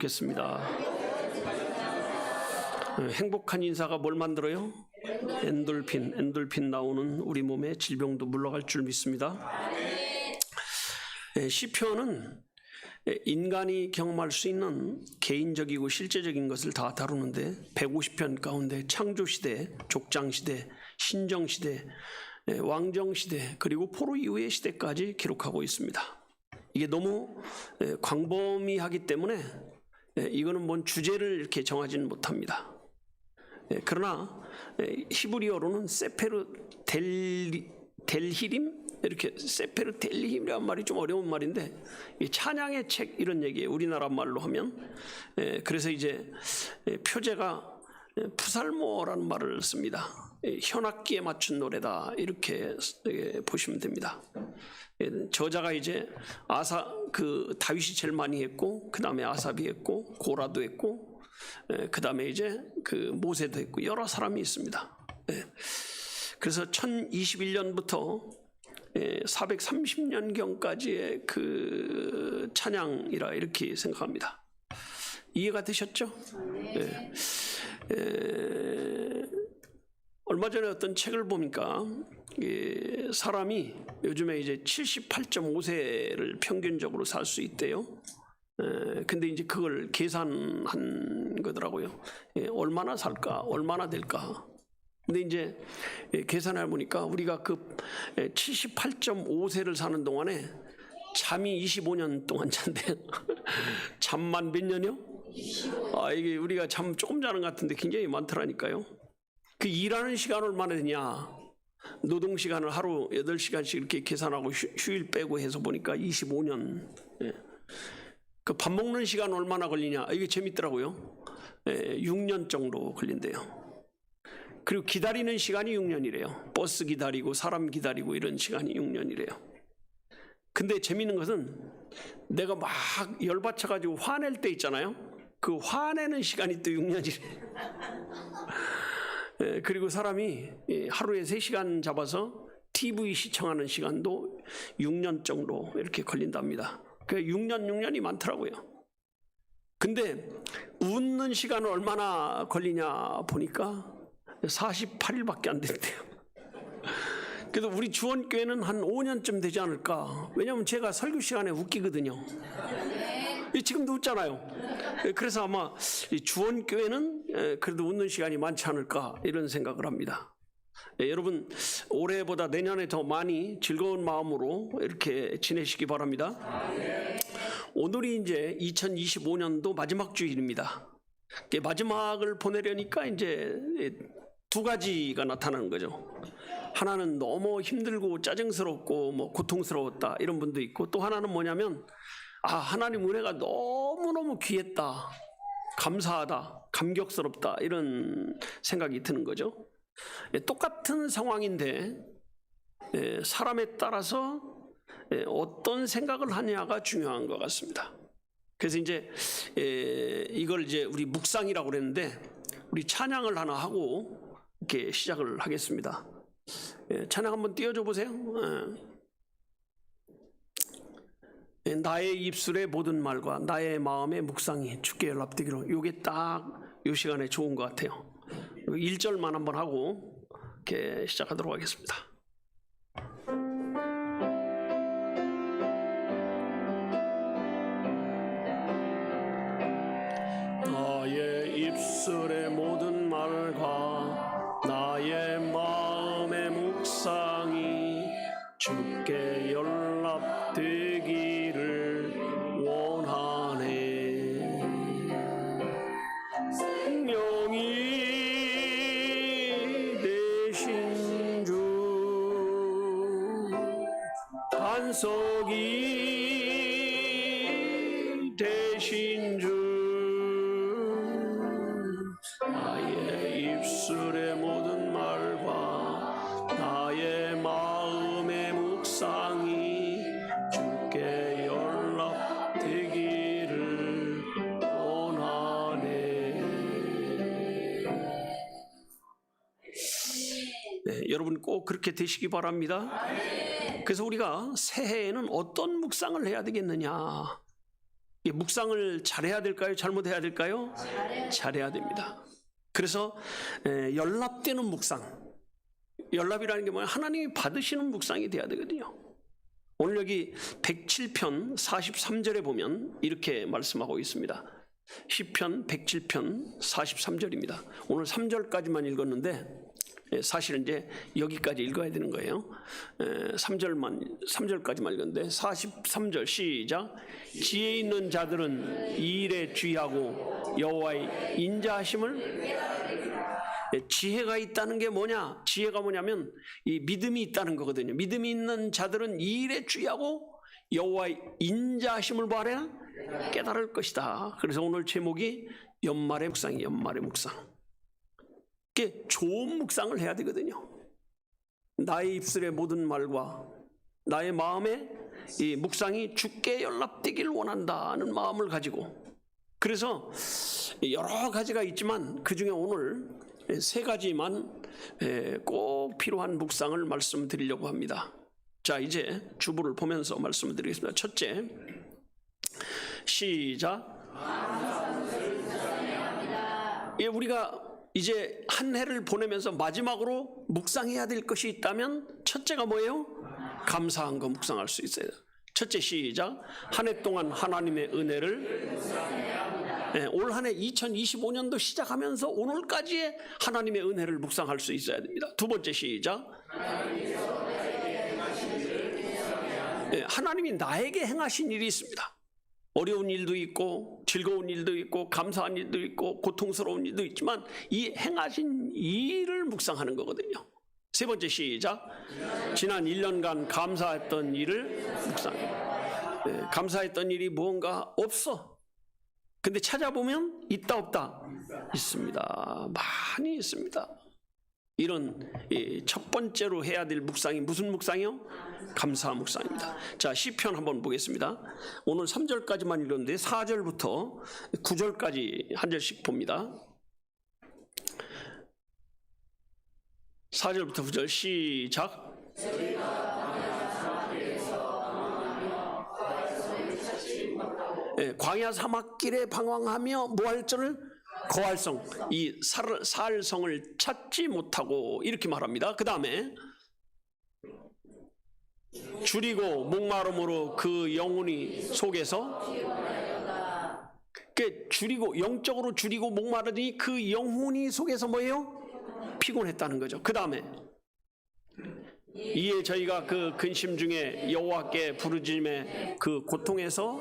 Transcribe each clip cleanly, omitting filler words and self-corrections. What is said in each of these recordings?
겠습니다. 행복한 인사가 뭘 만들어요? 엔돌핀 나오는 우리 몸의 질병도 물러갈 줄 믿습니다. 시편은 인간이 경험할 수 있는 개인적이고 실제적인 것을 다 다루는데 150편 가운데 창조시대, 족장시대, 신정시대, 왕정시대 그리고 포로 이후의 시대까지 기록하고 있습니다. 이게 너무 광범위하기 때문에 이거는 뭔 주제를 이렇게 정하지는 못합니다. 그러나 히브리어로는 세페르 델히림 이렇게 세페르 델히림이라는 말이 좀 어려운 말인데 찬양의 책 이런 얘기예요. 우리나라 말로 하면. 그래서 이제 표제가 푸살모라는 말을 씁니다. 현악기에 맞춘 노래다 이렇게 보시면 됩니다. 저자가 이제 다윗이 제일 많이 했고 그 다음에 아삽이 했고 고라도 했고 그 다음에 이제 모세도 했고 여러 사람이 있습니다. 그래서 1021년부터 430년경까지의 그 찬양이라 이렇게 생각합니다. 이해가 되셨죠? 네. 얼마 전에 어떤 책을 보니까 사람이 요즘에 이제 78.5세를 평균적으로 살 수 있대요. 근데 이제 그걸 계산한 거더라고요. 얼마나 살까? 얼마나 될까? 근데 이제 계산해 보니까 우리가 그 78.5세를 사는 동안에 잠이 25년 동안 잔대요. 잠만 몇 년이요? 이게 우리가 잠 조금 자는 것 같은데 굉장히 많더라니까요. 그 일하는 시간 얼마나 되냐? 노동 시간을 하루 8시간씩 이렇게 계산하고 휴일 빼고 해서 보니까 25년. 그 밥 먹는 시간 얼마나 걸리냐? 이게 재밌더라고요. 6년 정도 걸린대요. 그리고 기다리는 시간이 6년이래요. 버스 기다리고 사람 기다리고 이런 시간이 6년이래요. 근데 재밌는 것은 내가 막 열받쳐가지고 화낼 때 있잖아요. 그 화내는 시간이 또 6년이래. 그리고 사람이 하루에 3시간 잡아서 TV 시청하는 시간도 6년 정도 이렇게 걸린답니다. 그 6년이 많더라고요. 근데 웃는 시간은 얼마나 걸리냐 보니까 48일밖에 안 된대요. 그래서 우리 주원교회는 한 5년쯤 되지 않을까. 왜냐하면 제가 설교 시간에 웃기거든요. 지금도 웃잖아요. 그래서 아마 주원교회는 그래도 웃는 시간이 많지 않을까 이런 생각을 합니다. 여러분 올해보다 내년에 더 많이 즐거운 마음으로 이렇게 지내시기 바랍니다. 오늘이 이제 2025년도 마지막 주일입니다. 마지막을 보내려니까 이제 두 가지가 나타나는 거죠. 하나는 너무 힘들고 짜증스럽고 고통스러웠다 이런 분도 있고, 또 하나는 뭐냐면 하나님 은혜가 너무너무 귀했다, 감사하다, 감격스럽다 이런 생각이 드는 거죠. 똑같은 상황인데 사람에 따라서 어떤 생각을 하냐가 중요한 것 같습니다. 그래서 이제 이걸 이제 우리 묵상이라고 그랬는데 우리 찬양을 하나 하고 이렇게 시작을 하겠습니다. 찬양 한번 띄워줘 보세요. 나의 입술의 모든 말과 나의 마음의 묵상이 주께 연락되기로. 이게 딱 이 시간에 좋은 것 같아요. 1절만 한번 하고 이렇게 시작하도록 하겠습니다. 나의 입술의 모든 말과 나의 마음의 묵상이 주께 연락되기를 원하네. 생명이 되신 주, 반석이 되신 주, 나의 입술의 모든 말과 나의 마음의 묵상이 주께 연락되기를 원하네. 여러분 꼭 그렇게 되시기 바랍니다. 그래서 우리가 새해에는 어떤 묵상을 해야 되겠느냐? 이 묵상을 잘해야 될까요? 잘못해야 될까요? 잘해야 됩니다. 그래서 연락되는 묵상, 연락이라는 게 뭐냐? 하나님이 받으시는 묵상이 돼야 되거든요. 오늘 여기 107편 43절에 보면 이렇게 말씀하고 있습니다. 시편 107편 43절입니다. 오늘 3절까지만 읽었는데 사실은 이제 여기까지 읽어야 되는 거예요. 3절까지만 읽었는데 43절 시작. 지혜 있는 자들은 이 일에 주의하고 여호와의 인자하심을. 지혜가 있다는 게 뭐냐? 지혜가 뭐냐면 이 믿음이 있다는 거거든요. 믿음이 있는 자들은 이 일에 주의하고 여호와의 인자하심을 바라야 깨달을 것이다. 그래서 오늘 제목이 연말의 묵상이에요. 연말의 묵상. 이게 좋은 묵상을 해야 되거든요. 나의 입술의 모든 말과 나의 마음의 이 묵상이 주께 연락되길 원한다는 마음을 가지고, 그래서 여러 가지가 있지만 그 중에 오늘 세 가지만 꼭 필요한 묵상을 말씀드리려고 합니다. 자, 이제 주보를 보면서 말씀드리겠습니다. 첫째, 시작. 우리가 이제 한 해를 보내면서 마지막으로 묵상해야 될 것이 있다면 첫째가 뭐예요? 감사한 거 묵상할 수 있어요. 첫째, 시작. 한 해 동안 하나님의 은혜를, 올 한 해 2025년도 시작하면서 오늘까지의 하나님의 은혜를 묵상할 수 있어야 됩니다. 두 번째, 시작. 하나님이 나에게 행하신 일이 있습니다. 어려운 일도 있고 즐거운 일도 있고 감사한 일도 있고 고통스러운 일도 있지만 이 행하신 일을 묵상하는 거거든요. 세 번째, 시작. 지난 1년간 감사했던 일을 묵상해요. 감사했던 일이 무언가 없어. 근데 찾아보면 있다 없다? 있습니다. 많이 있습니다. 이런 첫 번째로 해야 될 묵상이 무슨 묵상이요? 감사 묵상입니다. 자, 시편 한번 보겠습니다. 오늘 3절까지만 읽었는데 4절부터 9절까지 한 절씩 봅니다. 4절부터 9절 시작. 광야 사막길에 방황하며 뭐할 줄을 거할성, 이 살성을 찾지 못하고 이렇게 말합니다. 그 다음에 줄이고 목마름으로 그 영혼이 속에서, 줄이고 영적으로 줄이고 목마르니 그 영혼이 속에서 뭐예요? 피곤했다는 거죠. 그 다음에 이에 저희가 그 근심 중에 여호와께 부르짖음에 그 고통에서,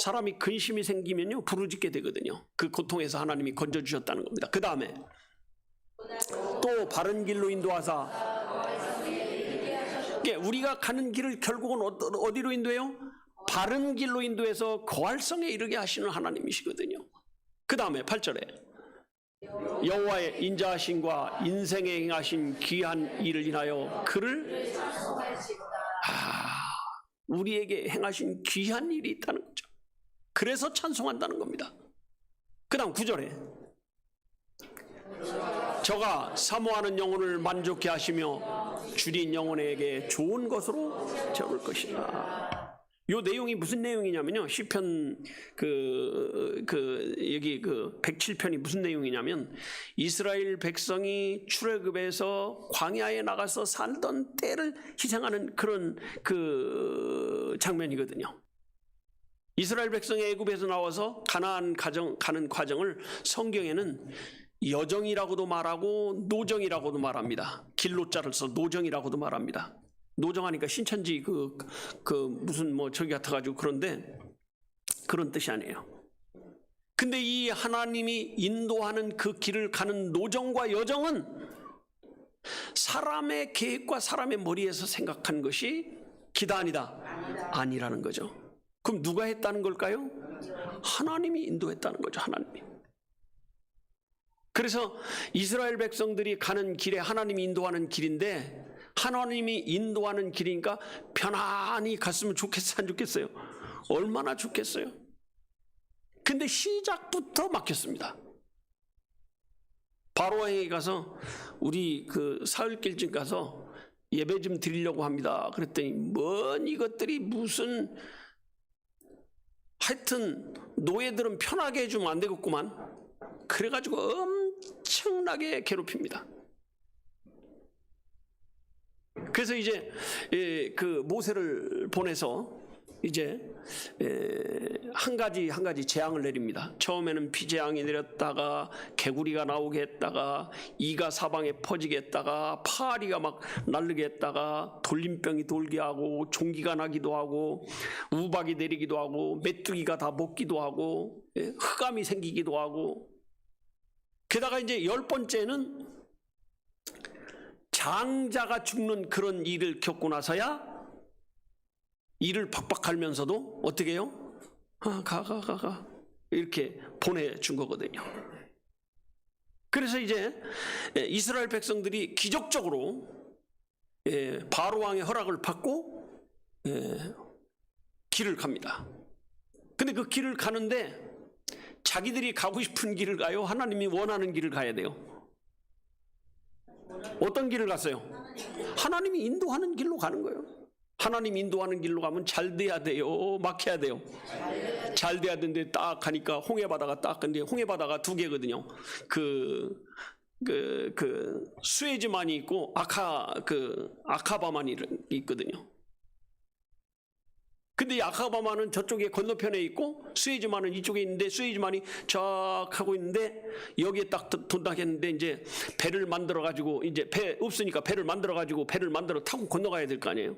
사람이 근심이 생기면요 부르짖게 되거든요. 그 고통에서 하나님이 건져주셨다는 겁니다. 그 다음에 또 바른 길로 인도하사, 우리가 가는 길을 결국은 어디로 인도해요? 바른 길로 인도해서 거할성에 이르게 하시는 하나님이시거든요. 그 다음에 8절에 여호와의 인자하심과 인생에 행하신 귀한 일을 인하여 그를, 우리에게 행하신 귀한 일이 있다는 거죠. 그래서 찬송한다는 겁니다. 그 다음 9절에 저가 사모하는 영혼을 만족케 하시며 줄인 영혼에게 좋은 것으로 채울 것이다. 요 내용이 무슨 내용이냐면요, 시편 여기 107편이 무슨 내용이냐면 이스라엘 백성이 출애굽에서 광야에 나가서 살던 때를 희생하는 그런 장면이거든요. 이스라엘 백성이 애굽에서 나와서 가나안 가는 과정을 성경에는 여정이라고도 말하고 노정이라고도 말합니다. 길로자를 써 노정이라고도 말합니다. 노정하니까 신천지 무슨 저기 같아가지고 그런데 그런 뜻이 아니에요. 근데 이 하나님이 인도하는 그 길을 가는 노정과 여정은 사람의 계획과 사람의 머리에서 생각한 것이 기다 아니라는 거죠. 그럼 누가 했다는 걸까요? 하나님이 인도했다는 거죠. 하나님이. 그래서 이스라엘 백성들이 가는 길에 하나님이 인도하는 길인데, 하나님이 인도하는 길이니까 편안히 갔으면 좋겠어요, 안 좋겠어요? 얼마나 좋겠어요? 근데 시작부터 막혔습니다. 바로에게 가서 우리 사흘길쯤 가서 예배 좀 드리려고 합니다. 그랬더니 뭔 이것들이 무슨, 하여튼 노예들은 편하게 해주면 안 되겠구만. 그래가지고 엄청나게 괴롭힙니다. 그래서 이제 그 모세를 보내서 이제 한 가지 재앙을 내립니다. 처음에는 비재앙이 내렸다가 개구리가 나오게 했다가 이가 사방에 퍼지게 했다가 파리가 막 날르게 했다가 돌림병이 돌게 하고 종기가 나기도 하고 우박이 내리기도 하고 메뚜기가 다 먹기도 하고 흑암이 생기기도 하고, 게다가 이제 10번째는 장자가 죽는 그런 일을 겪고 나서야 일을 박박 갈면서도 어떻게 해요? 가 이렇게 보내준 거거든요. 그래서 이제 이스라엘 백성들이 기적적으로 바로 왕의 허락을 받고 길을 갑니다. 근데 그 길을 가는데 자기들이 가고 싶은 길을 가요? 하나님이 원하는 길을 가야 돼요? 어떤 길을 갔어요? 하나님이 인도하는 길로 가는 거예요. 하나님 인도하는 길로 가면 잘 돼야 돼요? 막혀야 돼요? 잘 돼야 되는데 딱 가니까 홍해바다가 딱, 근데 홍해바다가 두 개거든요. 그 수에즈만이 있고 아카바만이 있거든요. 근데 이 아카바만은 저쪽에 건너편에 있고 수에즈만은 이쪽에 있는데, 수에즈만이 쫙 하고 있는데 여기에 딱 돈다겠는데 이제 배를 만들어 가지고, 이제 배 없으니까 배를 만들어 가지고 배를 만들어 타고 건너가야 될 거 아니에요.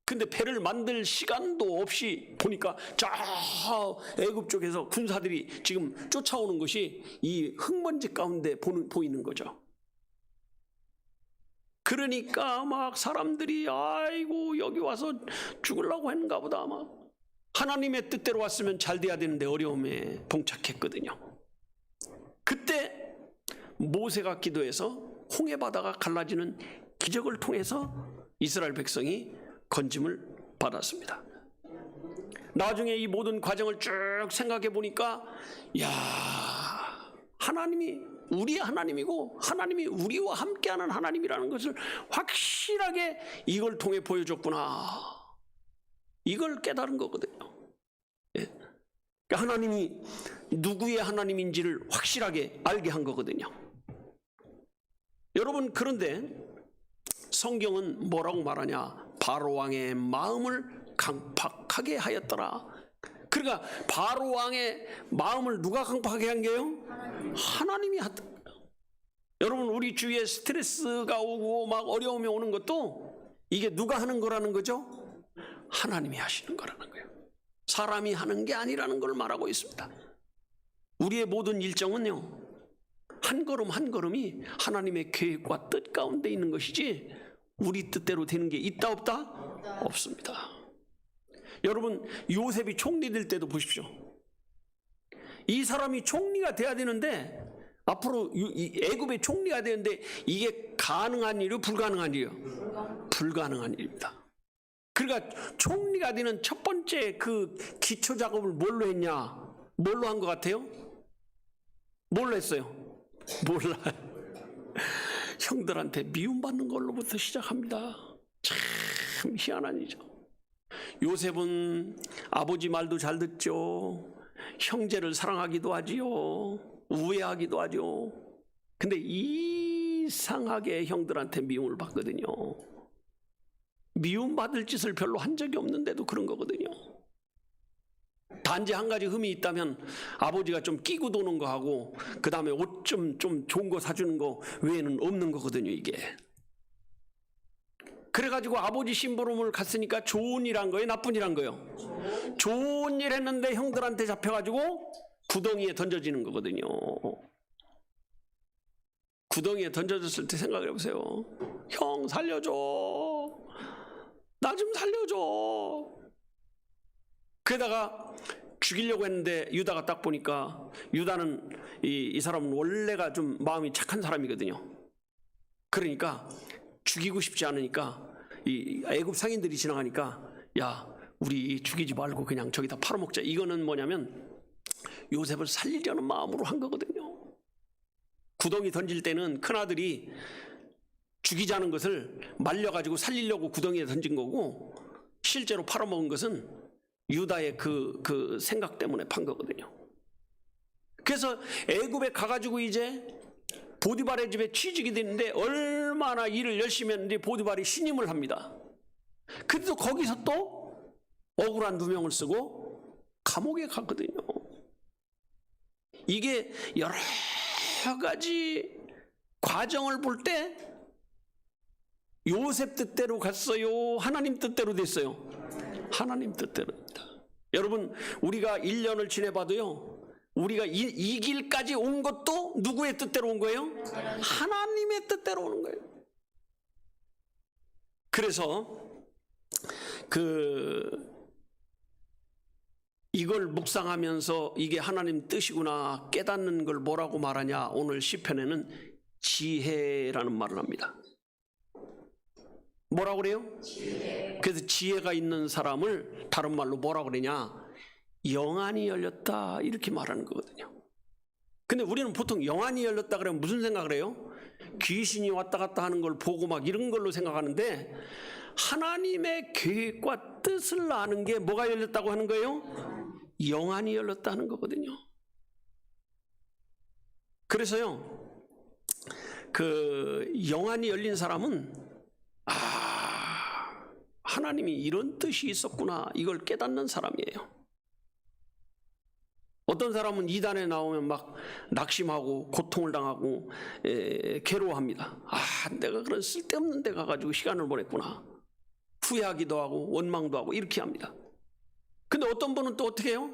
근데 배를 만들 시간도 없이 보니까 저 애굽 쪽에서 군사들이 지금 쫓아오는 것이 이 흙먼지 가운데 보이는 거죠. 그러니까 막 사람들이 아이고 여기 와서 죽으려고 했는가 보다. 아마 하나님의 뜻대로 왔으면 잘 돼야 되는데 어려움에 봉착했거든요. 그때 모세가 기도해서 홍해바다가 갈라지는 기적을 통해서 이스라엘 백성이 건짐을 받았습니다. 나중에 이 모든 과정을 쭉 생각해 보니까, 야, 하나님이 우리의 하나님이고 하나님이 우리와 함께하는 하나님이라는 것을 확실하게 이걸 통해 보여줬구나, 이걸 깨달은 거거든요. 그러니까 하나님이 누구의 하나님인지를 확실하게 알게 한 거거든요. 여러분, 그런데 성경은 뭐라고 말하냐? 바로 왕의 마음을 강팍하게 하였더라. 그러니까 바로 왕의 마음을 누가 강팍하게 한 게요? 하나님이 하다. 여러분, 우리 주위에 스트레스가 오고 막 어려움이 오는 것도 이게 누가 하는 거라는 거죠? 하나님이 하시는 거라는 거예요. 사람이 하는 게 아니라는 걸 말하고 있습니다. 우리의 모든 일정은요, 한 걸음 한 걸음이 하나님의 계획과 뜻 가운데 있는 것이지 우리 뜻대로 되는 게 있다 없다? 없습니다. 여러분, 요셉이 총리 될 때도 보십시오. 이 사람이 총리가 돼야 되는데, 앞으로 애굽의 총리가 되는데 이게 가능한 일이요? 불가능한 일이요? 불가능한 일입니다. 그러니까 총리가 되는 첫 번째 그 기초 작업을 뭘로 했냐? 뭘로 한 것 같아요? 뭘로 했어요? 몰라요. 형들한테 미움받는 걸로부터 시작합니다. 참 희한한 일이죠. 요셉은 아버지 말도 잘 듣죠. 형제를 사랑하기도 하지요. 우애하기도 하죠. 근데 이상하게 형들한테 미움을 받거든요. 미움받을 짓을 별로 한 적이 없는데도 그런 거거든요. 단지 한 가지 흠이 있다면 아버지가 좀 끼고 도는 거 하고 그 다음에 옷 좀 좋은 거 사주는 거 외에는 없는 거거든요, 이게. 그래가지고 아버지 심부름을 갔으니까 좋은 일 한 거예요? 나쁜 일 한 거예요? 좋은 일 했는데 형들한테 잡혀가지고 구덩이에 던져지는 거거든요. 구덩이에 던져졌을 때 생각해 보세요. 형 살려줘, 나 좀 살려줘. 그러다가 죽이려고 했는데 유다가 딱 보니까, 유다는 이 사람은 원래가 좀 마음이 착한 사람이거든요. 그러니까 죽이고 싶지 않으니까 이 애굽 상인들이 지나가니까, 야, 우리 죽이지 말고 그냥 저기다 팔아먹자. 이거는 뭐냐면 요셉을 살리려는 마음으로 한 거거든요. 구덩이 던질 때는 큰아들이 죽이자는 것을 말려가지고 살리려고 구덩이에 던진 거고, 실제로 팔아먹은 것은 유다의 그 생각 때문에 판 거거든요. 그래서 애굽에 가가지고 이제 보디발의 집에 취직이 됐는데 얼마나 일을 열심히 했는데 보디발이 신임을 합니다. 그래도 거기서 또 억울한 누명을 쓰고 감옥에 갔거든요. 이게 여러 가지 과정을 볼 때 요셉 뜻대로 갔어요? 하나님 뜻대로 됐어요? 하나님 뜻대로입니다. 여러분, 우리가 1년을 지내봐도요, 우리가 이 길까지 온 것도 누구의 뜻대로 온 거예요? 하나님의 뜻대로 오는 거예요. 그래서 이걸 묵상하면서 이게 하나님 뜻이구나 깨닫는 걸 뭐라고 말하냐? 오늘 시편에는 지혜라는 말을 합니다. 뭐라고 그래요? 지혜. 그래서 지혜가 있는 사람을 다른 말로 뭐라고 그러냐? 영안이 열렸다 이렇게 말하는 거거든요. 근데 우리는 보통 영안이 열렸다 그러면 무슨 생각을 해요? 귀신이 왔다 갔다 하는 걸 보고 막 이런 걸로 생각하는데, 하나님의 계획과 뜻을 아는 게 뭐가 열렸다고 하는 거예요? 영안이 열렸다 하는 거거든요. 그래서요, 영안이 열린 사람은 하나님이 이런 뜻이 있었구나 이걸 깨닫는 사람이에요. 어떤 사람은 이단에 나오면 막 낙심하고 고통을 당하고 괴로워합니다. 내가 그런 쓸데없는 데 가가지고 시간을 보냈구나. 후회하기도 하고 원망도 하고 이렇게 합니다. 근데 어떤 분은 또 어떻게 해요?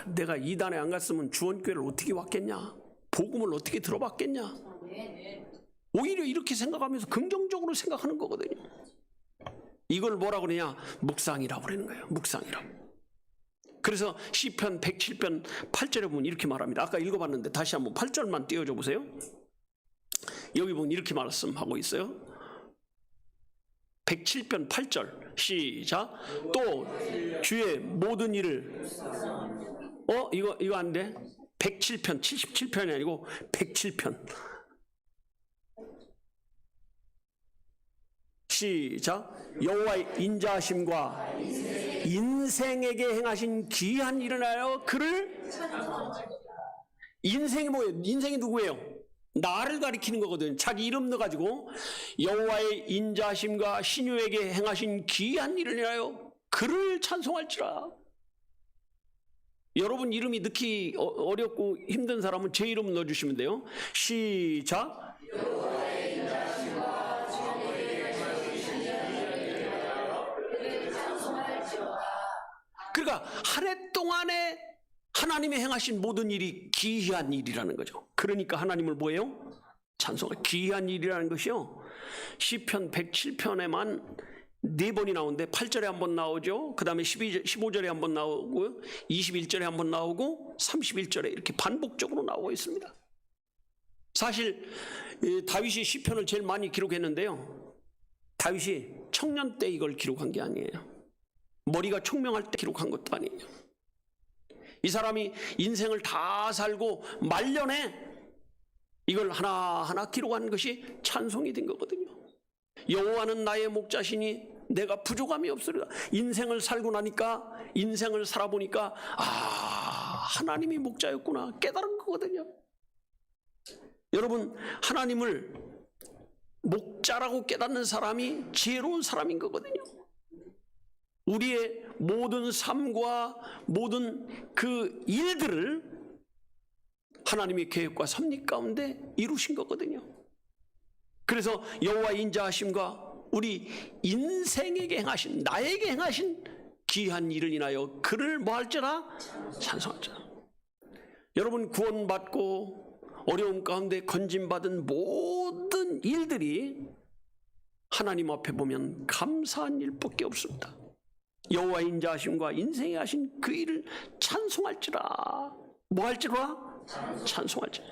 내가 이단에 안 갔으면 주원교회를 어떻게 왔겠냐? 복음을 어떻게 들어봤겠냐? 오히려 이렇게 생각하면서 긍정적으로 생각하는 거거든요. 이걸 뭐라고 그러냐? 묵상이라고 그러는 거예요. 묵상이라고. 그래서 시편 107편 8절에 보면 이렇게 말합니다. 아까 읽어봤는데 다시 한번 8절만 띄워줘 보세요. 여기 보면 이렇게 말씀하고 있어요. 107편 8절 시작. 또 주의 모든 일을 이거 안 돼? 107편 77편이 아니고 107편 시작. 여호와의 인자하심과 인생에게 행하신 귀한 일을 하여 그를 인생이 뭐예요? 인생이 누구예요? 나를 가리키는 거거든. 자기 이름 넣어가지고 여호와의 인자하심과 신유에게 행하신 귀한 일을 인하여 그를 찬송할지라. 여러분 이름이 넣기 어렵고 힘든 사람은 제 이름 넣어주시면 돼요. 시작. 여호와의 인자하심과 신유에게 행하신 그를 찬송할지라. 그러니까 한 해 동안에 하나님이 행하신 모든 일이 기이한 일이라는 거죠. 그러니까 하나님을 뭐예요? 찬송할. 귀한 일이라는 것이요, 시편 107편에만 4번이 나오는데 8절에 한 번 나오죠. 그 다음에 15절에 한 번 나오고 21절에 한 번 나오고 31절에 이렇게 반복적으로 나오고 있습니다. 사실 다윗이 시편을 제일 많이 기록했는데요, 다윗이 청년 때 이걸 기록한 게 아니에요. 머리가 총명할 때 기록한 것도 아니에요. 이 사람이 인생을 다 살고 말년에 이걸 하나하나 기록한 것이 찬송이 된 거거든요. 여호와는 나의 목자시니 내가 부족함이 없으리라. 인생을 살고 나니까, 인생을 살아보니까 하나님이 목자였구나 깨달은 거거든요. 여러분, 하나님을 목자라고 깨닫는 사람이 지혜로운 사람인 거거든요. 우리의 모든 삶과 모든 그 일들을 하나님의 계획과 섭리 가운데 이루신 거거든요. 그래서 여호와의 인자하심과 우리 인생에게 행하신, 나에게 행하신 귀한 일을 인하여 그를 뭐할지라? 찬송할지라. 여러분, 구원받고 어려움 가운데 건짐받은 모든 일들이 하나님 앞에 보면 감사한 일밖에 없습니다. 여호와의 인자하심과 인생에 하신 그 일을 찬송할지라. 뭐할지라? 찬송할지라.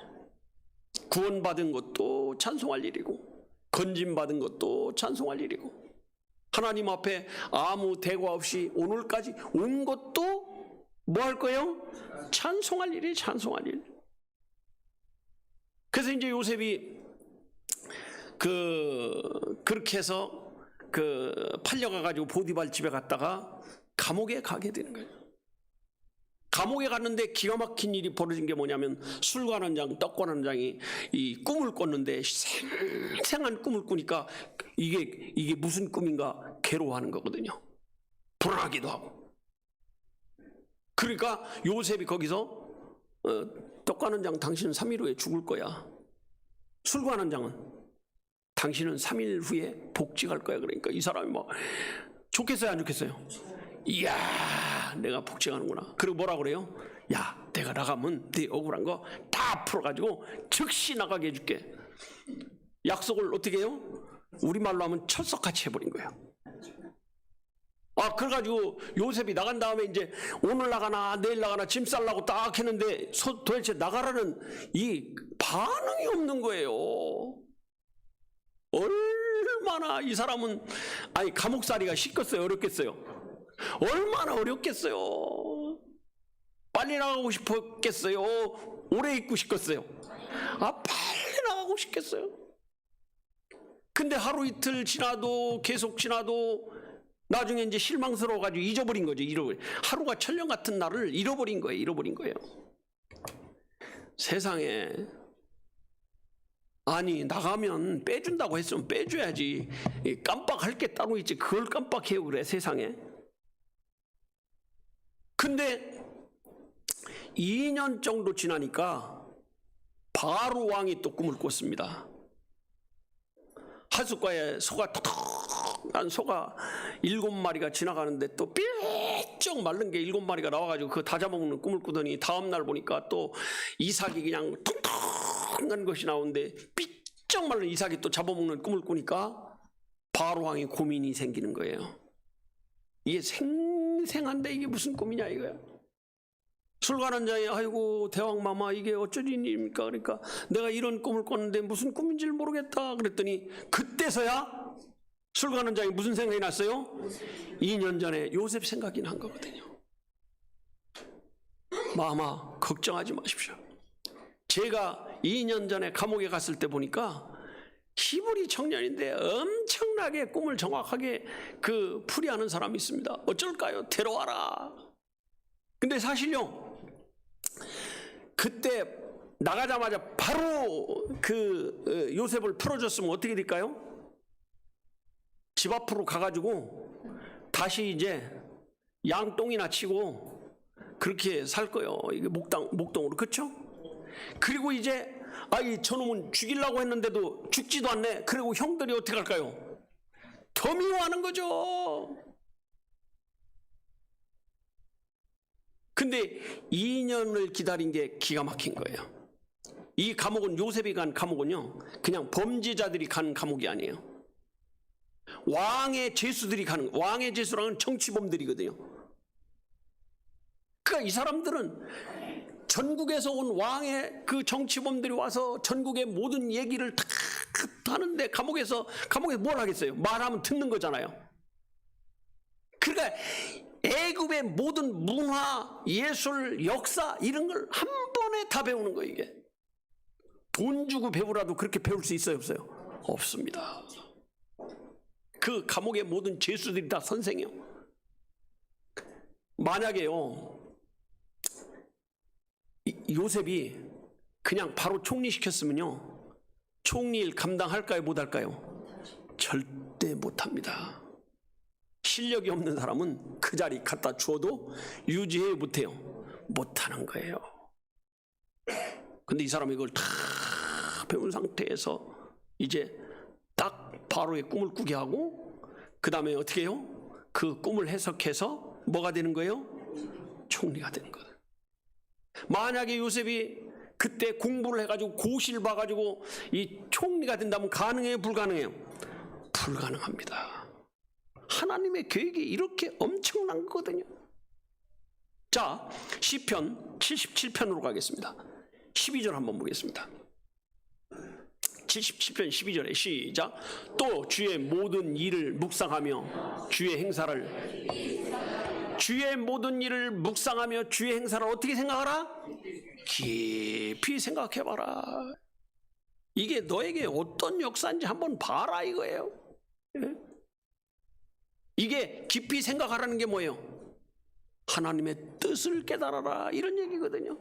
구원받은 것도 찬송할 일이고, 건짐받은 것도 찬송할 일이고, 하나님 앞에 아무 대과 없이 오늘까지 온 것도 뭐 할 거예요? 찬송할 일이 찬송할 일. 그래서 이제 요셉이 그렇게 해서 팔려가가지고 보디발 집에 갔다가 감옥에 가게 되는 거예요. 감옥에 갔는데 기가 막힌 일이 벌어진 게 뭐냐면, 술 관한 장, 떡 관한 장이 이 꿈을 꿨는데 생생한 꿈을 꾸니까 이게 무슨 꿈인가 괴로워하는 거거든요. 불안하기도 하고. 그러니까 요셉이 거기서 떡 관한 장, 당신은 3일 후에 죽을 거야. 술 관한 장은 당신은 3일 후에 복직할 거야. 그러니까 이 사람이 뭐 좋겠어요, 안 좋겠어요? 이야, 내가 복직하는구나. 그리고 뭐라 그래요? 야, 내가 나가면 네 억울한 거 다 풀어가지고 즉시 나가게 해줄게. 약속을 어떻게 해요? 우리말로 하면 철석같이 해버린 거예요. 그래가지고 요셉이 나간 다음에 이제 오늘 나가나 내일 나가나 짐 싸려고 딱 했는데 도대체 나가라는 이 반응이 없는 거예요. 얼마나 이 사람은, 아니, 감옥살이가 쉽겠어요, 어렵겠어요? 얼마나 어렵겠어요. 빨리 나가고 싶었겠어요? 오래 있고 싶겠어요? 빨리 나가고 싶겠어요. 근데 하루 이틀 지나도, 계속 지나도 나중에 이제 실망스러워가지고 잊어버린 거죠. 하루가 천년 같은 날을 잃어버린 거예요. 세상에, 아니, 나가면 빼준다고 했으면 빼줘야지. 깜빡할 게 따로 있지, 그걸 깜빡해요. 그래, 세상에. 근데 2년 정도 지나니까 바로 왕이 또 꿈을 꿨습니다. 하숫가에 소가 톡톡한 소가 7마리가 지나가는데 또 삐쩍 마른 게 7마리가 나와가지고 그거 다 잡아먹는 꿈을 꾸더니 다음날 보니까 또 이삭이 그냥 통통한 것이 나오는데 삐쩍 마른 이삭이 또 잡아먹는 꿈을 꾸니까 바로 왕이 고민이 생기는 거예요. 이게 생생한데 이게 무슨 꿈이냐 이거야. 술 관한 자에, 아이고 대왕마마 이게 어쩌지 일입니까? 그러니까 내가 이런 꿈을 꿨는데 무슨 꿈인지를 모르겠다 그랬더니 그때서야 술 관한 자에 무슨 생각이 났어요? 2년 전에 요셉 생각이 난 거거든요. 마마 걱정하지 마십시오. 제가 2년 전에 감옥에 갔을 때 보니까 히브리 청년인데 엄청나게 꿈을 정확하게 풀이하는 사람이 있습니다. 어쩔까요? 데려와라. 근데 사실요, 그때 나가자마자 바로 요셉을 풀어줬으면 어떻게 될까요? 집 앞으로 가가지고 다시 이제 양똥이나 치고 그렇게 살 거예요. 이게 목동으로, 그렇죠? 그리고 이제 저놈은 죽이려고 했는데도 죽지도 않네. 그리고 형들이 어떻게 할까요? 더 미워하는 거죠. 근데 2년을 기다린 게 기가 막힌 거예요. 이 감옥은, 요셉이 간 감옥은요, 그냥 범죄자들이 간 감옥이 아니에요. 왕의 죄수들이 가는, 왕의 죄수랑은 정치범들이거든요. 그러니까 이 사람들은 전국에서 온 왕의 정치범들이 와서 전국의 모든 얘기를 다 하는데 감옥에서 뭘 하겠어요? 말하면 듣는 거잖아요. 그러니까 애굽의 모든 문화, 예술, 역사 이런 걸 한 번에 다 배우는 거예요. 이게 돈 주고 배우라도 그렇게 배울 수 있어요, 없어요? 없습니다. 그 감옥의 모든 죄수들이 다 선생이요. 만약에요, 요셉이 그냥 바로 총리시켰으면요, 총리일 감당할까요, 못할까요? 절대 못합니다. 실력이 없는 사람은 그 자리 갖다 주어도 유지해 못해요. 못하는 거예요. 근데 이 사람이 이걸 다 배운 상태에서 이제 딱 바로의 꿈을 꾸게 하고, 그 다음에 어떻게 해요? 그 꿈을 해석해서 뭐가 되는 거예요? 총리가 되는 거예요. 만약에 요셉이 그때 공부를 해가지고 고시를 봐가지고 이 총리가 된다면 가능해요, 불가능해요? 불가능합니다. 하나님의 계획이 이렇게 엄청난 거거든요. 자, 시편 77편으로 가겠습니다. 12절 한번 보겠습니다. 77편 12절에 시작. 또 주의 모든 일을 묵상하며 주의 모든 일을 묵상하며 주의 행사를 어떻게 생각하라? 깊이 생각해봐라. 이게 너에게 어떤 역사인지 한번 봐라 이거예요. 이게 깊이 생각하라는 게 뭐예요? 하나님의 뜻을 깨달아라, 이런 얘기거든요.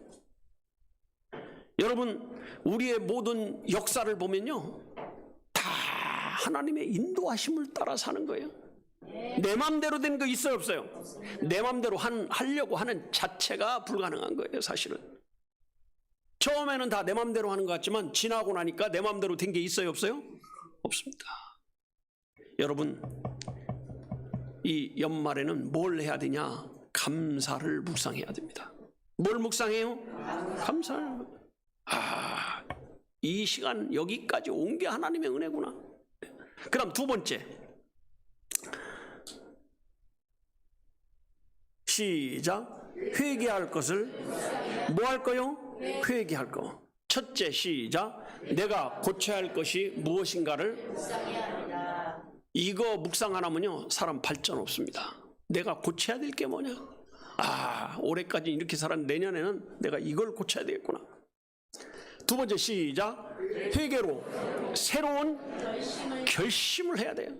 여러분, 우리의 모든 역사를 보면요, 다 하나님의 인도하심을 따라 사는 거예요. 내 맘대로 된 거 있어요, 없어요? 내 맘대로 하려고 하는 자체가 불가능한 거예요, 사실은. 처음에는 다 내 맘대로 하는 것 같지만 지나고 나니까 내 맘대로 된 게 있어요, 없어요? 없습니다. 여러분, 이 연말에는 뭘 해야 되냐? 감사를 묵상해야 됩니다. 뭘 묵상해요? 감사를. 이 시간 여기까지 온 게 하나님의 은혜구나. 그다음 두 번째, 시작. 회개할 것을 뭐 할 거요? 회개할 거. 첫째, 시작. 내가 고쳐야 할 것이 무엇인가를 이거 묵상 안 하면요, 사람 발전 없습니다. 내가 고쳐야 될 게 뭐냐? 올해까지 이렇게 살았는데 내년에는 내가 이걸 고쳐야 되겠구나. 두 번째, 시작. 회개로 새로운 결심을 해야 돼요.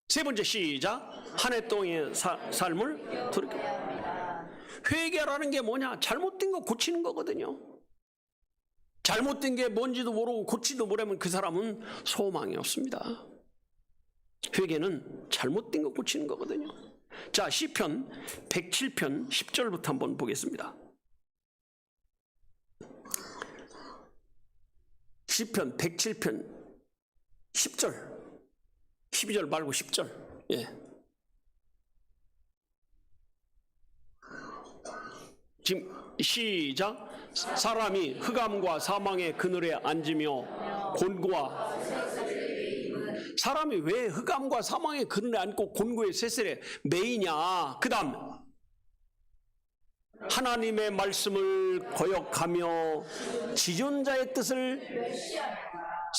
세 번째, 시작. 한 해 동안의 삶을 돌이켜. 회개라는 게 뭐냐? 잘못된 거 고치는 거거든요. 잘못된 게 뭔지도 모르고 고치도 모르면 그 사람은 소망이 없습니다. 회개는 잘못된 거 고치는 거거든요. 자, 시편 107편 10절부터 한번 보겠습니다. 시편 107편 10절, 12절 말고 10절. 예. 지금 시작. 사람이 흑암과 사망의 그늘에 앉으며 곤고와, 사람이 왜 흑암과 사망의 그늘에 앉고 곤고의 쇠슬에 매이냐? 그 다음, 하나님의 말씀을 거역하며 지존자의 뜻을.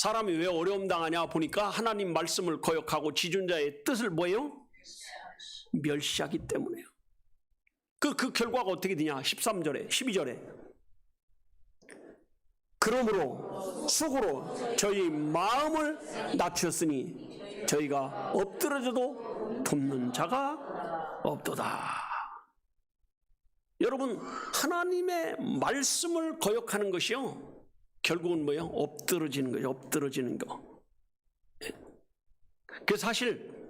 사람이 왜 어려움 당하냐 보니까 하나님 말씀을 거역하고 지존자의 뜻을 뭐예요? 멸시하기 때문에요. 그 결과가 어떻게 되냐? 13절에 12절에 그러므로 속으로 저희 마음을 낮추었으니 저희가 엎드러져도 돕는 자가 없도다. 여러분, 하나님의 말씀을 거역하는 것이요, 결국은 뭐예요? 엎드러지는 거예요. 엎드러지는 거. 그래서 사실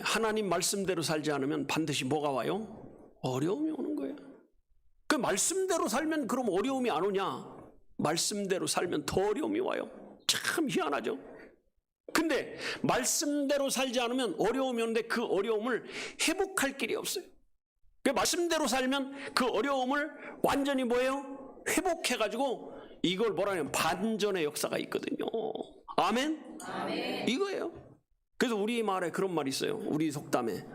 하나님 말씀대로 살지 않으면 반드시 뭐가 와요? 어려움이 오는 거예요. 그 말씀대로 살면 그럼 어려움이 안 오냐? 말씀대로 살면 더 어려움이 와요. 참 희한하죠. 근데 말씀대로 살지 않으면 어려움이 오는데 그 어려움을 회복할 길이 없어요. 그 말씀대로 살면 그 어려움을 완전히 뭐예요? 회복해가지고 이걸 뭐라 하냐면 반전의 역사가 있거든요. 아멘? 아멘. 이거예요. 그래서 우리 말에 그런 말이 있어요. 우리 속담에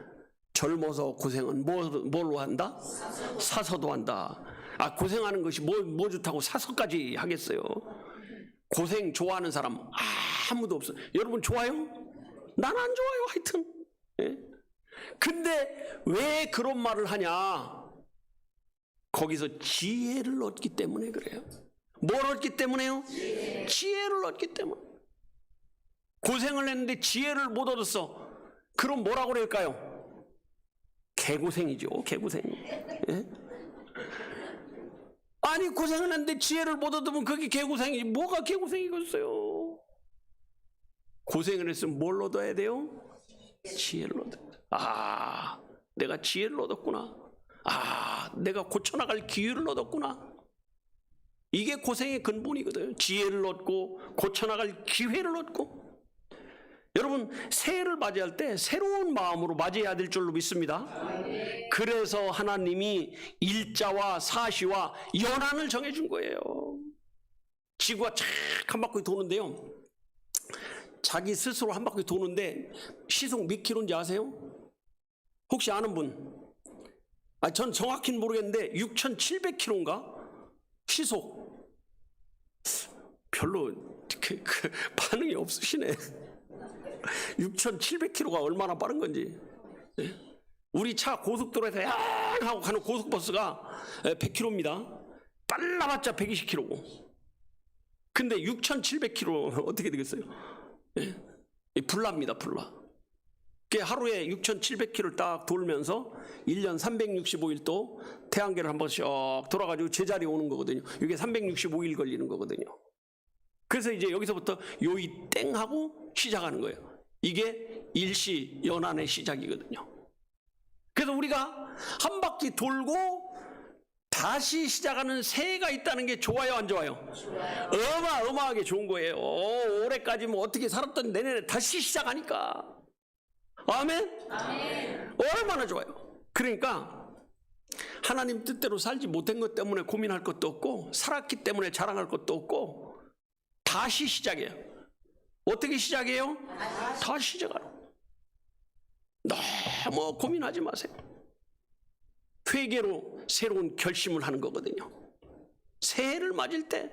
젊어서 고생은 뭘로 한다? 사서도 한다. 고생하는 것이 뭐 좋다고 사서까지 하겠어요. 고생 좋아하는 사람 아무도 없어요. 여러분 좋아요? 난 안 좋아요. 하여튼. 예? 근데 왜 그런 말을 하냐? 거기서 지혜를 얻기 때문에 그래요. 뭘 얻기 때문에요? 지혜를 얻기 때문에. 고생을 했는데 지혜를 못 얻었어. 그럼 뭐라고 그럴까요? 개고생이죠. 개고생. 예? 아니, 고생을 했는데 지혜를 못 얻으면 그게 개고생이지. 뭐가 개고생이겠어요? 고생을 했으면 뭘 얻어야 돼요? 지혜를 얻어야 돼. 내가 지혜를 얻었구나. 내가 고쳐나갈 기회를 얻었구나. 이게 고생의 근본이거든요. 지혜를 얻고 고쳐나갈 기회를 얻고. 여러분, 새해를 맞이할 때 새로운 마음으로 맞이해야 될 줄로 믿습니다. 그래서 하나님이 일자와 사시와 연한을 정해준 거예요. 지구가 착 한 바퀴 도는데요, 자기 스스로 한 바퀴 도는데 시속 몇 킬로인지 아세요? 혹시 아는 분? 전 정확히는 모르겠는데 6,700km인가? 시속. 별로 반응이 없으시네. 6,700km가 얼마나 빠른 건지. 네? 우리 차 고속도로에서 양 하고 가는 고속버스가 100km입니다. 빨라봤자 120km고. 근데 6,700km는 어떻게 되겠어요? 네? 불납니다, 불나. 하루에 6,700km를 딱 돌면서 1년 365일 또 태양계를 한 번씩 돌아가지고 제자리에 오는 거거든요. 이게 365일 걸리는 거거든요. 그래서 이제 여기서부터 요이 땡 하고 시작하는 거예요. 이게 일시 연한의 시작이거든요. 그래서 우리가 한 바퀴 돌고 다시 시작하는 새해가 있다는 게 좋아요, 안 좋아요? 어마어마하게 좋은 거예요. 올해까지 뭐 어떻게 살았던 내년에 다시 시작하니까. 아멘? 얼마나 좋아요. 그러니까 하나님 뜻대로 살지 못한 것 때문에 고민할 것도 없고, 살았기 때문에 자랑할 것도 없고, 다시 시작해요. 어떻게 시작해요? 다시 시작하라. 너무 고민하지 마세요. 회개로 새로운 결심을 하는 거거든요. 새해를 맞을 때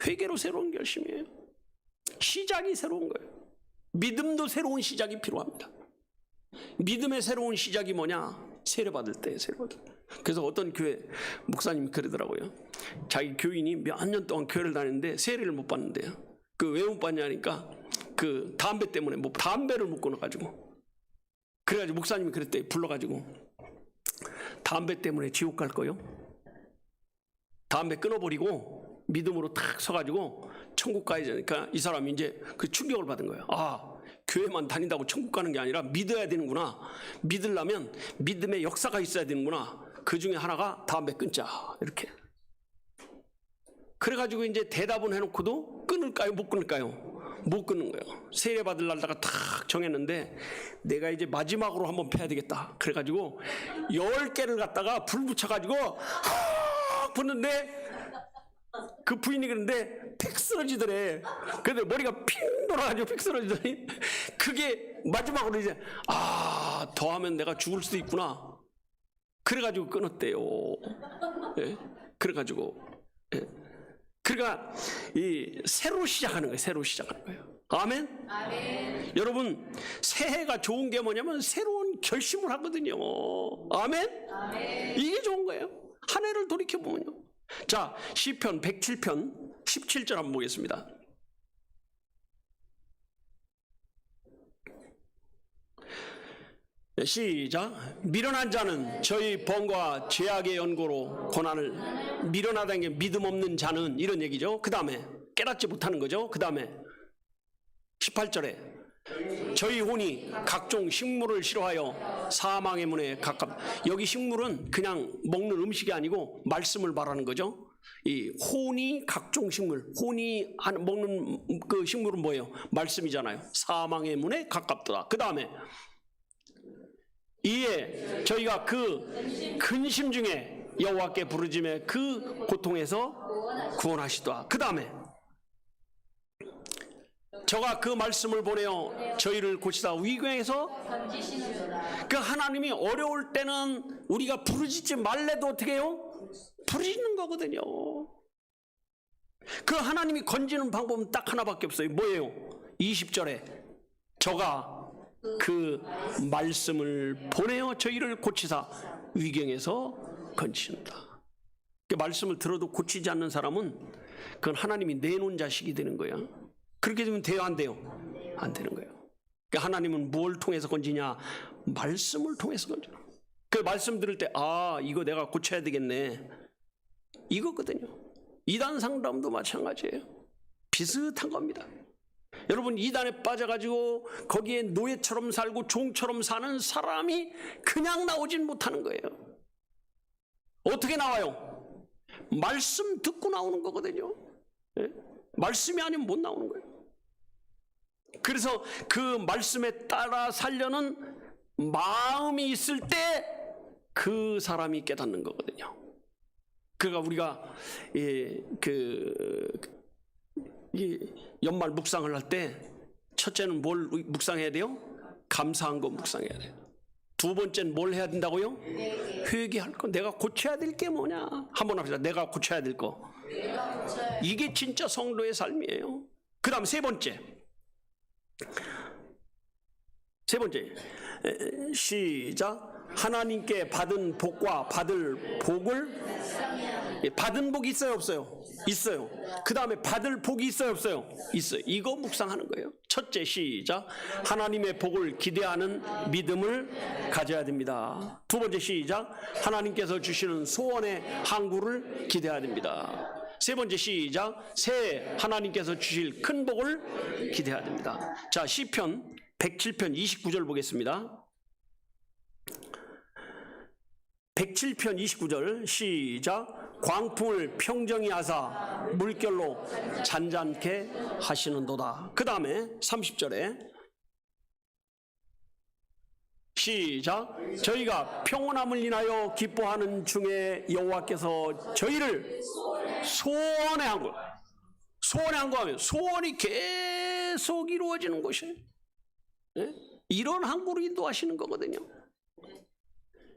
회개로 새로운 결심이에요. 시작이 새로운 거예요. 믿음도 새로운 시작이 필요합니다. 믿음의 새로운 시작이 뭐냐? 세례받을 때, 세례받을 때. 그래서 어떤 교회 목사님이 그러더라고요. 자기 교인이 몇 년 동안 교회를 다녔는데 세례를 못 받는데요. 그 왜 못 받냐니까 그 담배 때문에 담배를 못 끊어가지고. 그래가지고 목사님이 그랬대. 불러가지고 담배 때문에 지옥 갈 거요? 담배 끊어버리고 믿음으로 탁 서가지고 천국 가야 되니까 이 사람이 이제 그 충격을 받은 거예요. 아, 교회만 다닌다고 천국 가는 게 아니라 믿어야 되는구나. 믿으려면 믿음의 역사가 있어야 되는구나. 그 중에 하나가 담배 끊자. 이렇게. 그래가지고 이제 대답은 해놓고도 끊을까요? 못 끊을까요? 못 끊는 거예요. 세례 받을 날다가 탁 정했는데 내가 이제 마지막으로 한번 펴야 되겠다. 그래가지고 10개를 갖다가 불 붙여가지고 확 붙는데 그 부인이 그런데 팩 쓰러지더래. 근데 머리가 핑 돌아가지고 팩 쓰러지더니 그게 마지막으로 이제 더 하면 내가 죽을 수도 있구나. 그래가지고 끊었대요. 예? 그래가지고 그러니까 이 새로 시작하는 거예요. 새로 시작하는 거예요. 아멘? 아멘. 여러분 새해가 좋은 게 뭐냐면 새로운 결심을 하거든요. 아멘? 아멘. 이게 좋은 거예요. 한 해를 돌이켜보면요. 자, 시편 107편 17절 한번 보겠습니다. 시작. 미련한 자는 저희 번과 죄악의 연고로 고난을, 미련하다는 게 믿음 없는 자는 이런 얘기죠. 그 다음에 깨닫지 못하는 거죠. 그 다음에 18절에 저희 혼이 각종 식물을 싫어하여 사망의 문에 가깝다. 여기 식물은 그냥 먹는 음식이 아니고 말씀을 말하는 거죠. 이 혼이 각종 식물, 혼이 먹는 그 식물은 뭐예요? 말씀이잖아요. 사망의 문에 가깝더라. 그 다음에 이에 저희가 그 근심 중에 여호와께 부르짖음에 그 고통에서 구원하시더라. 그 다음에 저가 그 말씀을 보내어 저희를 고치다 위경에서 그 하나님이 어려울 때는 우리가 부르짖지 말래도 어떻게 해요? 부르짖는 거거든요. 그 하나님이 건지는 방법은 딱 하나밖에 없어요. 뭐예요? 20절에 저가 그 말씀을 보내어 저희를 고치사 위경에서 건지신다. 그 말씀을 들어도 고치지 않는 사람은 그건 하나님이 내놓은 자식이 되는 거예요. 그렇게 되면 돼요, 안 돼요? 안 되는 거예요. 그러니까 하나님은 뭘 통해서 건지냐? 말씀을 통해서 건져. 그 말씀 들을 때 이거 내가 고쳐야 되겠네. 이거거든요. 이단 상담도 마찬가지예요. 비슷한 겁니다. 여러분 이단에 빠져가지고 거기에 노예처럼 살고 종처럼 사는 사람이 그냥 나오진 못하는 거예요. 어떻게 나와요? 말씀 듣고 나오는 거거든요. 네? 말씀이 아니면 못 나오는 거예요. 그래서 그 말씀에 따라 살려는 마음이 있을 때 그 사람이 깨닫는 거거든요. 그러니까 우리가 연말 묵상을 할 때 첫째는 뭘 묵상해야 돼요? 감사한 거 묵상해야 돼요. 두 번째는 뭘 해야 된다고요? 회개할 거. 내가 고쳐야 될 게 뭐냐? 한번 합시다. 내가 고쳐야 될 거. 이게 진짜 성도의 삶이에요. 그 다음 세 번째 시작. 하나님께 받은 복과 받을 복을 받은 복이 있어요, 없어요? 있어요. 그 다음에 받을 복이 있어요, 없어요? 있어요. 이거 묵상하는 거예요. 첫째, 시작. 하나님의 복을 기대하는 믿음을 가져야 됩니다. 두 번째, 시작. 하나님께서 주시는 소원의 항구를 기대해야 됩니다. 세 번째, 시작. 새 하나님께서 주실 큰 복을 기대해야 됩니다. 자, 시편 107편 29절 보겠습니다. 107편 29절 시작. 광풍을 평정히 하사 물결로 잔잔케 하시는도다. 그 다음에 30절에 시작. 저희가 평온함을 인하여 기뻐하는 중에 여호와께서 저희를 소원의 항구, 소원의 항구 하면 소원이 계속 이루어지는 곳이에요. 네? 이런 항구로 인도하시는 거거든요.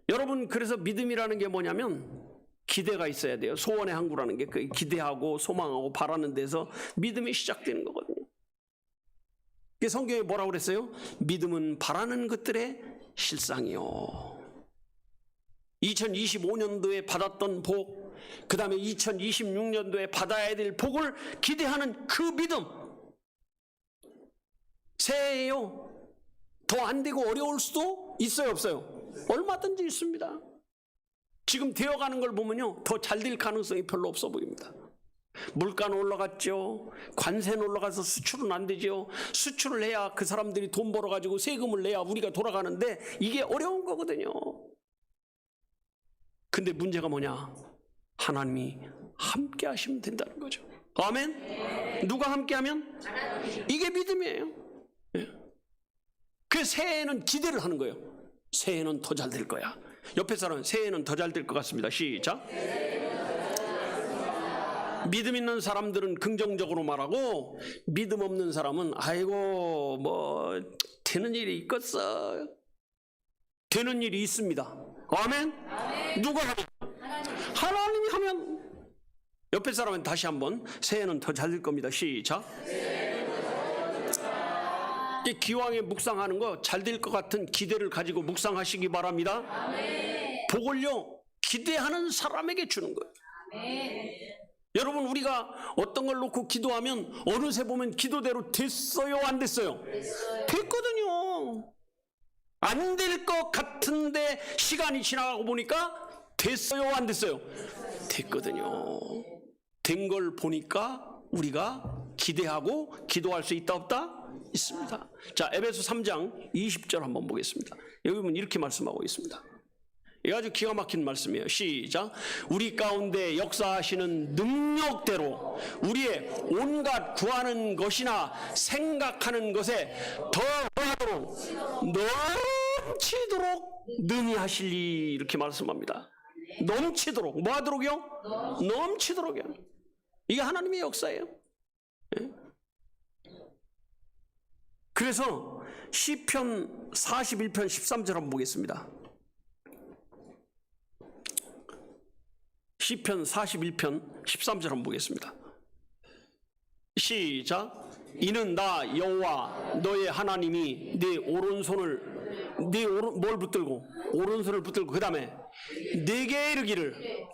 여러분, 그래서 믿음이라는 게 뭐냐면 기대가 있어야 돼요. 소원의 항구라는 게 기대하고 소망하고 바라는 데서 믿음이 시작되는 거거든요. 성경에 뭐라고 그랬어요? 믿음은 바라는 것들의 실상이요. 2025년도에 받았던 복, 그 다음에 2026년도에 받아야 될 복을 기대하는 그 믿음. 새해예요. 더 안 되고 어려울 수도 있어요, 없어요? 얼마든지 있습니다. 지금 되어가는 걸 보면요, 더 잘 될 가능성이 별로 없어 보입니다. 물가는 올라갔죠. 관세는 올라가서 수출은 안 되죠. 수출을 해야 그 사람들이 돈 벌어가지고 세금을 내야 우리가 돌아가는데 이게 어려운 거거든요. 근데 문제가 뭐냐? 하나님이 함께 하시면 된다는 거죠. 아멘? 누가 함께 하면? 이게 믿음이에요. 그 새해에는 기대를 하는 거예요. 새해는 더 잘 될 거야. 옆에 사람은 새해는 더 잘 될 것 같습니다. 시작. 믿음 있는 사람들은 긍정적으로 말하고, 믿음 없는 사람은 아이고 뭐 되는 일이 있겠어. 되는 일이 있습니다. 아멘? 누가 하면? 하나님이 하면. 옆에 사람은 다시 한번 새해는 더 잘 될 겁니다. 시작. 기왕에 묵상하는 거 잘 될 것 같은 기대를 가지고 묵상하시기 바랍니다. 복을요, 기대하는 사람에게 주는 거예요. 여러분, 우리가 어떤 걸 놓고 기도하면 어느새 보면 기도대로 됐어요, 안 됐어요? 됐거든요. 안 될 것 같은데 시간이 지나가고 보니까 됐어요, 안 됐어요? 됐거든요. 된 걸 보니까 우리가 기대하고 기도할 수 있다, 없다? 있습니다. 자, 에베소 3장 20절 한번 보겠습니다. 여기 보면 이렇게 말씀하고 있습니다. 이게 아주 기가 막힌 말씀이에요. 시작. 우리 가운데 역사하시는 능력대로 우리의 온갖 구하는 것이나 생각하는 것에 더하도록 넘치도록 능히 하시리, 이렇게 말씀합니다. 넘치도록. 뭐 하도록요? 넘치도록이요. 이게 하나님의 역사예요. 그래서 시편 41편 13절 한번 보겠습니다. 시편 41편 13절 한번 보겠습니다. 시작. 이는 나 여호와 너의 하나님이 네 오른손을 뭘 붙들고? 오른손을 붙들고 그 다음에 네게 이르기를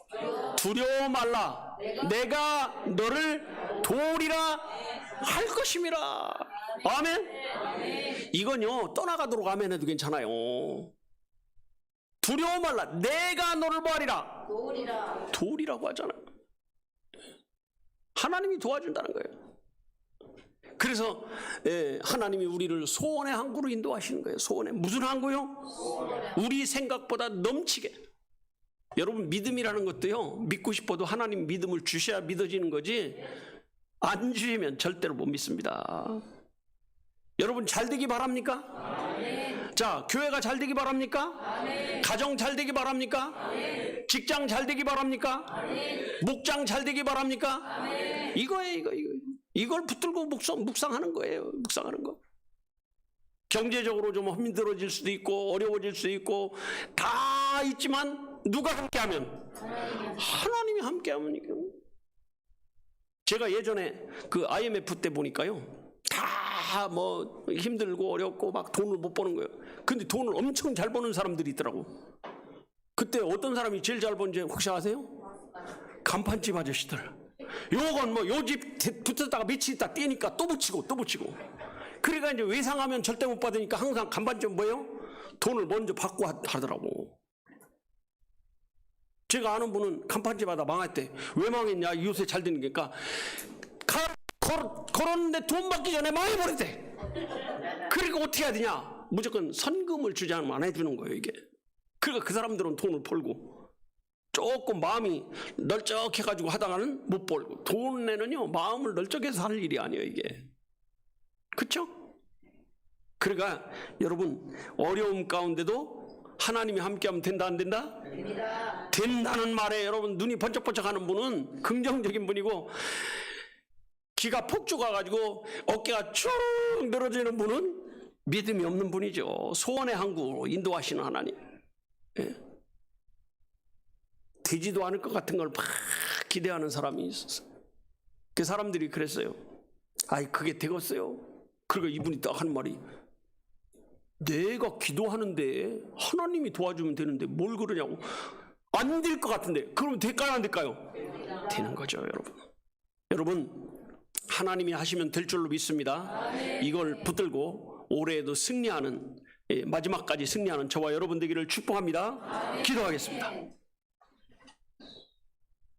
두려워 말라, 내가 너를 도우리라 할 것임이라. 아멘? 이건요, 떠나가도록 아멘 해도 괜찮아요. 두려워 말라, 내가 너를 뭐하리라? 도우리라고 하잖아요. 하나님이 도와준다는 거예요. 그래서 하나님이 우리를 소원의 항구로 인도하시는 거예요. 소원의 무슨 항구요? 우리 생각보다 넘치게. 여러분, 믿음이라는 것도요, 믿고 싶어도 하나님 믿음을 주셔야 믿어지는 거지, 안 주시면 절대로 못 믿습니다. 여러분, 잘 되기 바랍니까? 자, 교회가 잘 되기 바랍니까? 가정 잘 되기 바랍니까? 직장 잘 되기 바랍니까? 목장 잘 되기 바랍니까? 이거예요, 이걸 붙들고 묵상하는 거예요. 묵상하는 거. 경제적으로 좀 힘들어질 수도 있고 어려워질 수도 있고 다 있지만 누가 함께하면? 하나님이 함께하면. 제가 예전에 그 IMF 때 보니까요, 다 뭐 힘들고 어렵고 막 돈을 못 버는 거예요. 근데 돈을 엄청 잘 버는 사람들이 있더라고. 그때 어떤 사람이 제일 잘 버는지 혹시 아세요? 간판집 아저씨들. 요건 뭐 요 집 붙었다가 며칠 있다 떼니까 또 붙이고 또 붙이고. 그러니까 이제 외상하면 절대 못 받으니까 항상 간판집 뭐예요? 돈을 먼저 받고 하더라고. 제가 아는 분은 간판집 하다 망했대. 왜 망했냐? 요새 잘 되는 게니까 걸었는데 돈 받기 전에 망해버렸대. 그러니까 어떻게 해야 되냐? 무조건 선금을 주지 않으면 안 해주는 거예요, 이게. 그러니까 그 사람들은 돈을 벌고 조금 마음이 널쩍해가지고 하다가는 못 벌고. 돈에는요 마음을 널쩍해서 할 일이 아니에요, 이게. 그렇죠? 그러니까 여러분 어려움 가운데도 하나님이 함께하면 된다 안 된다? 됩니다. 된다는 말에 여러분 눈이 번쩍번쩍하는 분은 긍정적인 분이고, 기가 폭주 가가지고 어깨가 쭉 늘어지는 분은 믿음이 없는 분이죠. 소원의 항구로 인도하시는 하나님. 예. 되지도 않을 것 같은 걸 막 기대하는 사람이 있었어요. 그 사람들이 그랬어요. 아이 그게 되겠어요? 그러니까 이분이 딱 하는 말이, 내가 기도하는데 하나님이 도와주면 되는데 뭘 그러냐고. 안 될 것 같은데 그러면 될까요 안 될까요? 되는 거죠, 여러분. 여러분 하나님이 하시면 될 줄로 믿습니다. 이걸 붙들고 올해에도 승리하는, 마지막까지 승리하는 저와 여러분 되기를 축복합니다. 기도하겠습니다.